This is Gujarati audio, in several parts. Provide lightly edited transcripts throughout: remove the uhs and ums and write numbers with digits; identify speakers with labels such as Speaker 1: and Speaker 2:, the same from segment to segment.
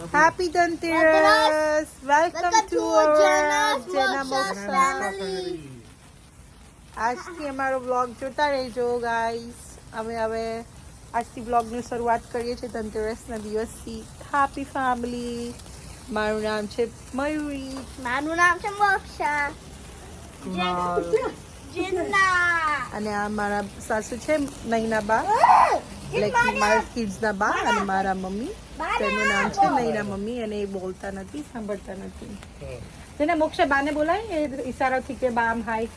Speaker 1: Happy Dhanteras! Welcome to our Jena Moksha family. આજથી અમારો વ્લોગ જોતા રહેજો ગાઈસ. અમે હવે આજથી વ્લોગની શરૂઆત કરીએ છીએ ધનતેરસના દિવસથી. Happy family. મારું નામ છે મયુરી.
Speaker 2: મારું નામ છે મોક્ષા.
Speaker 1: અને આ મારા સાસુ છે નૈનાબા, લાઈક મારા કિડ્સના બા, અને મારા મમ્મી. તેનું નામ છે નૈના મમ્મી, અને એ બોલતા નથી, સાંભળતા નથી. તેને મોક્ષા બાને બોલાય એ ઈશારાથી કે બા આમ હાય.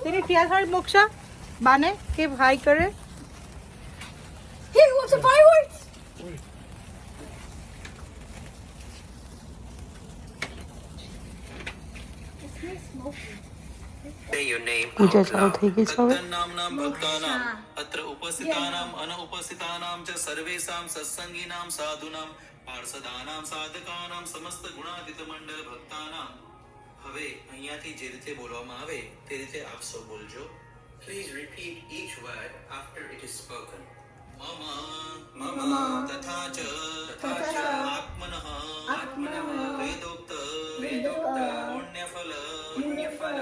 Speaker 1: તેને ખ્યાલ હોય મોક્ષા બાને કે હાય કરે.
Speaker 2: He wants a fireworks.
Speaker 1: પૂજા ચાલુ થઈ ગઈ છે હવે.
Speaker 3: નામનામ ભક્તાનામ અત્ર ઉપસ્થિતાનામ અનુપસ્થિતાનામ ચ સર્વેષામ સત્સંગીનામ સાધુનામ પાર્ષદાનામ સાધકાનામ સમસ્ત ગુણાતીત મંડળ ભક્તાનામ. હવે અહીંયાથી જે રીતે બોલવામાં આવે તે રીતે આપ સૌ બોલજો. Please repeat each word after it is spoken. મમ તથા ચ આત્મનઃ વેદોક્ત પુણ્યફલ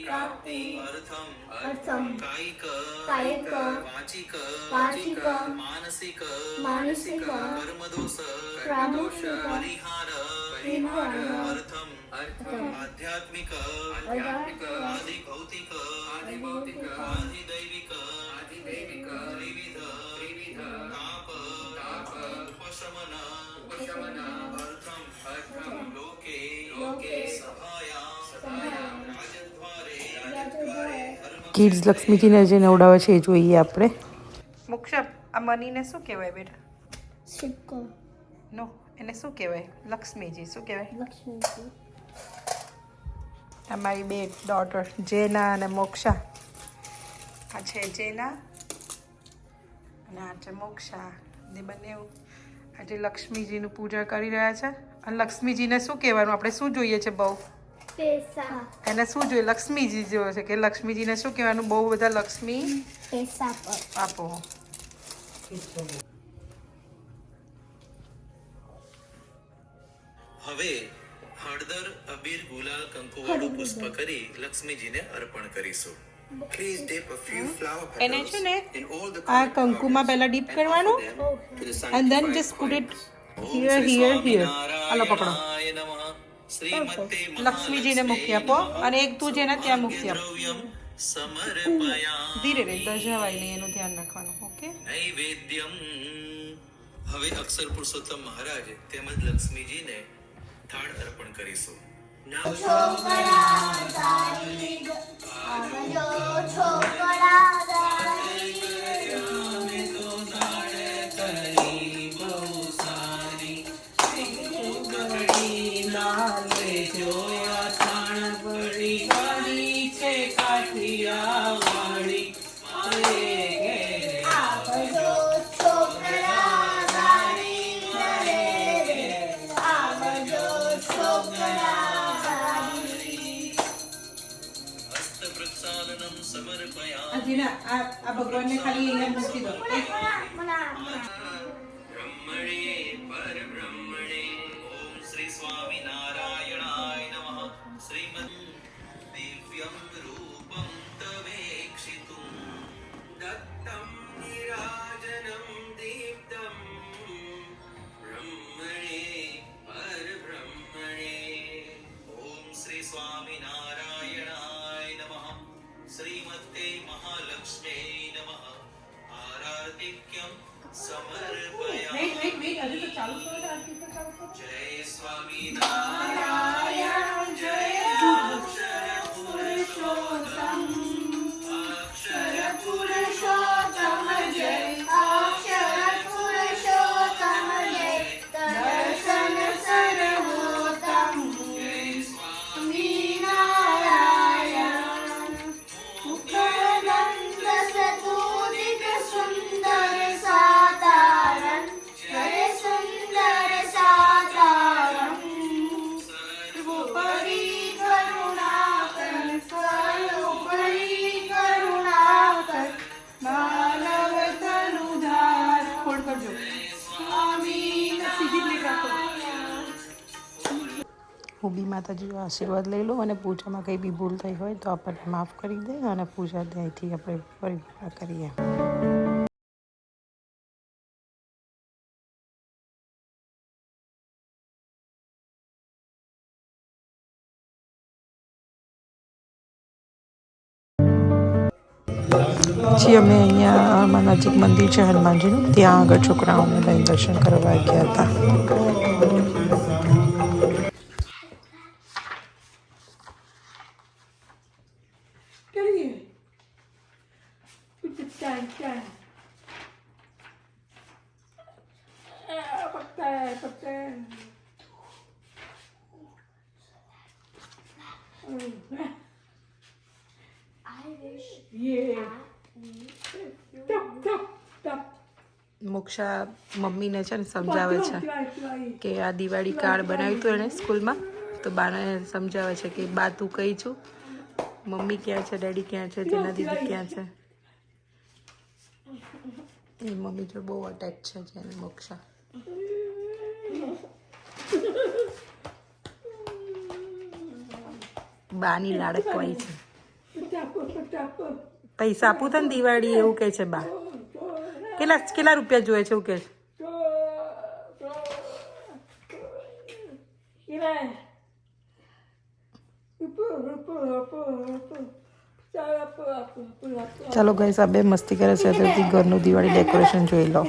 Speaker 3: પ્રાપ્તિ અર્થમ કાયિક વાચિક માનસિક કર્મદોષ પરિહાર અર્થમ આધ્યાત્મિક આદિ ભૌતિક આદિ દૈવિક ત્રિવિધ તાપ ઉપશમન અર્થમ લોકે સભાયા રાજદ્વારે
Speaker 1: કિડ્સ લક્ષ્મીજીને જે નવડાવે છે એ જોઈએ આપણે. મોક્ષા આ મનીને શું કહેવાય બેટા?
Speaker 2: સિક્કો.
Speaker 1: નો, એને શું કહેવાય? લક્ષ્મીજી. શું કહેવાય?
Speaker 2: લક્ષ્મીજી.
Speaker 1: અમારી બે ડોટર જેના અને મોક્ષા. આ છે જેના અને આ છે મોક્ષા. ને બંને આજે લક્ષ્મીજીનું પૂજા કરી રહ્યા છે. અને લક્ષ્મીજીને શું કહેવાનું? આપણે શું જોઈએ છે બહુ?
Speaker 2: પૈસા.
Speaker 1: એને શું જોઈએ? લક્ષ્મીજી જોવે છે કે લક્ષ્મીજીને શું કહેવાનું? બહુ બધા લક્ષ્મી
Speaker 2: પૈસા પર.
Speaker 1: આપો.
Speaker 3: હવે હળદર અબીર ગુલાલ કંકુવાળું પુષ્પ કરી લક્ષ્મીજીને અર્પણ કરીશું. Please dip a few flower
Speaker 1: એને
Speaker 3: petals
Speaker 1: છે ને
Speaker 3: in all the
Speaker 1: આ કંકુમાં પહેલા ડીપ કરવાનું, and then just put it here, here, here. હાલો પકડો. લક્ષ્મીજીને મૂકી આપો અને એક તું જેને ત્યાં મૂકી આપો. ધીરે ધીરે તો જવાય નહીં, એનું ધ્યાન રાખવાનું. ઓકે.
Speaker 3: નૈવેદ્યમ. હવે અક્ષર પુરુષોત્તમ મહારાજ તેમજ લક્ષ્મીજીને થાળ અર્પણ કરીશું.
Speaker 1: આ ભગવાનને ખાલી અહીંયા મૂકી દો.
Speaker 3: બ્રહ્મણે પરબ્રહ્મણે ઓમ શ્રી સ્વામિનારાયણાય નમઃ. શ્રીમદ દિવ્યમ રૂપમ તવેક્ષિતુમ દત્તમ નિરાજનમ દીપ્તમ બ્રહ્મણે પરબ્રહ્મણે ઓમ શ્રી સ્વામિનારાયણાય નમઃ. શ્રીમતે મહાલક્ષ્મે નમઃ. આરાધિક્યમ સમર્પયામિ.
Speaker 1: હજુ તો ચાલુ કરો.
Speaker 3: જય સ્વામિનારાયણ જય અક્ષર પુરુષોત્તમ. અક્ષર પુરુષોત્તમ જય
Speaker 2: અક્ષર પુરુષોત્તમ જય. દર્શન સર્વોત્તમ
Speaker 3: જય
Speaker 2: સ્વામિનારાયણ. મુખદંડ સદોદિત સુંદર સાધારણ. જય સુંદર સાધારણ.
Speaker 3: સર્વ
Speaker 2: પરિઘર
Speaker 1: હું બી માતાજીનો આશીર્વાદ લઈ લઉં અને પૂજામાં કંઈ બી ભૂલ થઈ હોય તો આપણને માફ કરી દે અને પૂજા ત્યાંથી આપણે ફરી કરીએ. પછી અમે અહીંયા અમારા નજીક મંદિર છે હનુમાનજીનું, ત્યાં આગળ છોકરાઓને લઈને દર્શન કરવા ગયા હતા. મોક્ષા મમ્મીને છે ને સમજાવે છે કે આ દિવાળી કાર્ડ બનાવ્યું હતું એને સ્કૂલમાં, તો બાને સમજાવે છે કે બા તું કઈ છું, મમ્મી ક્યાં છે, ડેડી ક્યાં છે, જેના દીદી ક્યાં છે. એ મમ્મી જો બહુ અટેચ છે જેને મોક્ષા. બાની લાડકવાઈ છે. પૈસા આપું તને દિવાળી એવું કે છે બા. કેટલા રૂપિયા જોઈએ છે એવું કે છે. ચાલો ગાઈસ, આ બે મસ્તી કરે છે તો ઘરનું દિવાળી ડેકોરેશન જોઈ લો.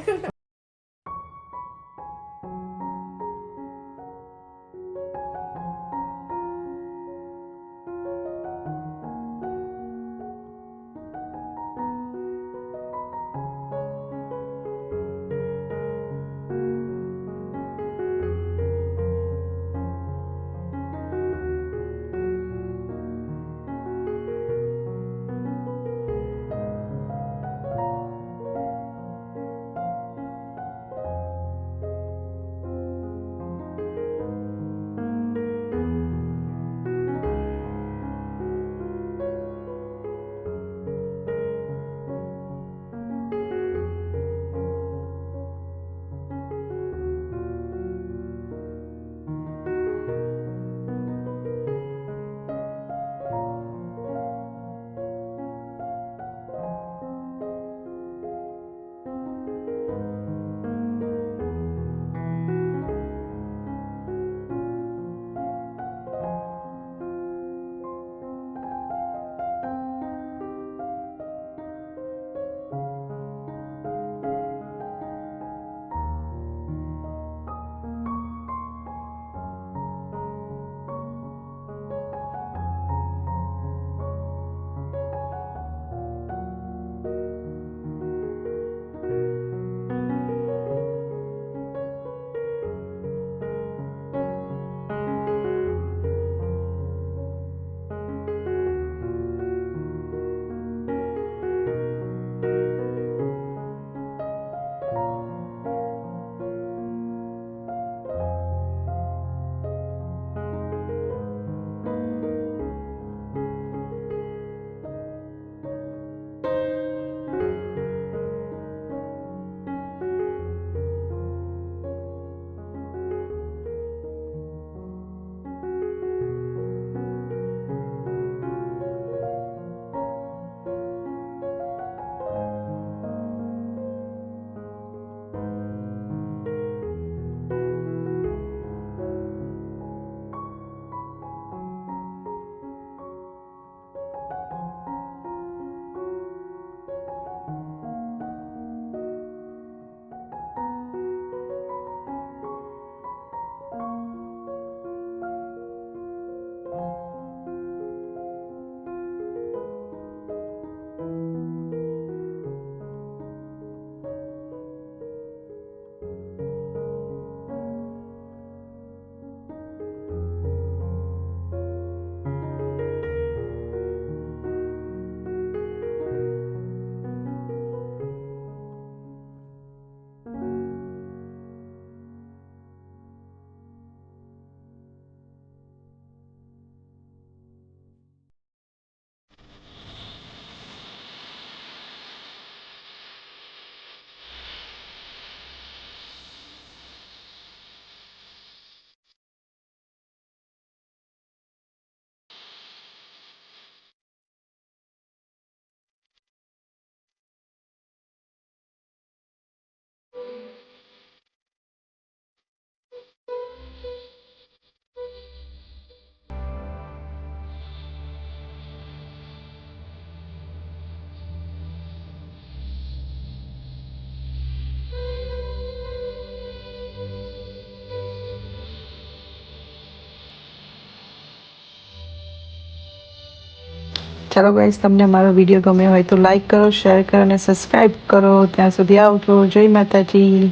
Speaker 1: ચાલો ગાઈસ, તમને મારો વિડીયો ગમ્યો હોય તો લાઈક કરો, શેર કરો અને સબસ્ક્રાઈબ કરો. ત્યાં સુધી આવજો. જય માતાજી.